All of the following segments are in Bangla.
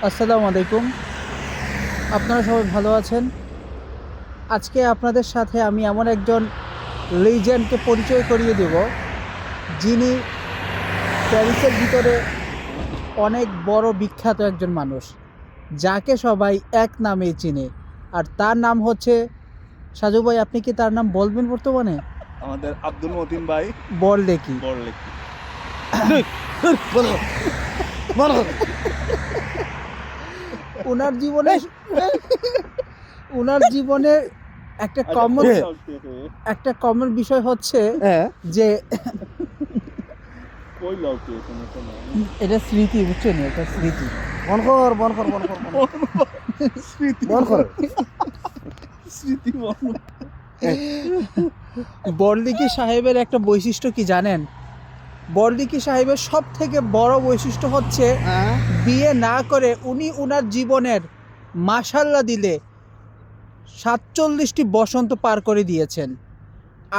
আসসালামু আলাইকুম। আপনারা সবাই ভালো আছেন? আজকে আপনাদের সাথে আমি এমন একজন লিজেন্ডকে পরিচয় করিয়ে দেব, যিনি প্যারিসের ভিতরে অনেক বড় বিখ্যাত একজন মানুষ, যাকে সবাই এক নামেই চিনে। আর তার নাম হচ্ছে সাজু ভাই। আপনি কি তার নাম বলবেন বর্তমানে? আমাদের আব্দুল মতিন ভাই। বল দেখি। ওনার জীবনে ওনার জীবনে একটা কমন বিষয় হচ্ছে যে এটা স্মৃতি, বুঝছেন? এটা স্মৃতি। বড়দিঘি সাহেবের একটা বৈশিষ্ট্য কি জানেন? বড়দিঘি সাহেবের সব থেকে বড় বৈশিষ্ট্য হচ্ছে বিয়ে না করে উনি ওনার জীবনের মাশাল্লাহ দিলে 47টি বসন্ত পার করে দিয়েছেন।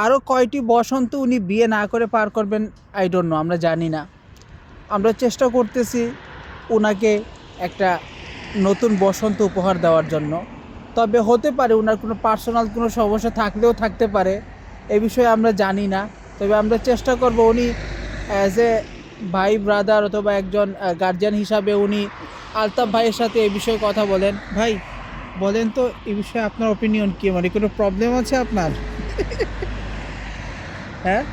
আরও কয়টি বসন্ত উনি বিয়ে না করে পার করবেন আই ডোন্ট নো, আমরা জানি না। আমরা চেষ্টা করতেছি ওনাকে একটা নতুন বসন্ত উপহার দেওয়ার জন্য। তবে হতে পারে ওনার কোনো পার্সোনাল কোনো সমস্যা থাকলেও থাকতে পারে, এ বিষয়ে আমরা জানি না। তবে আমরা চেষ্টা করব উনি অ্যাজ এ ভাই ব্রাদার অথবা একজন গার্জিয়ান হিসাবে উনি আলতাফ ভাইয়ের সাথে এই বিষয়ে কথা বলেন। ভাই বলেন তো এই বিষয়ে আপনার ওপিনিয়ন কী? মানে কোনো প্রবলেম আছে আপনার? হ্যাঁ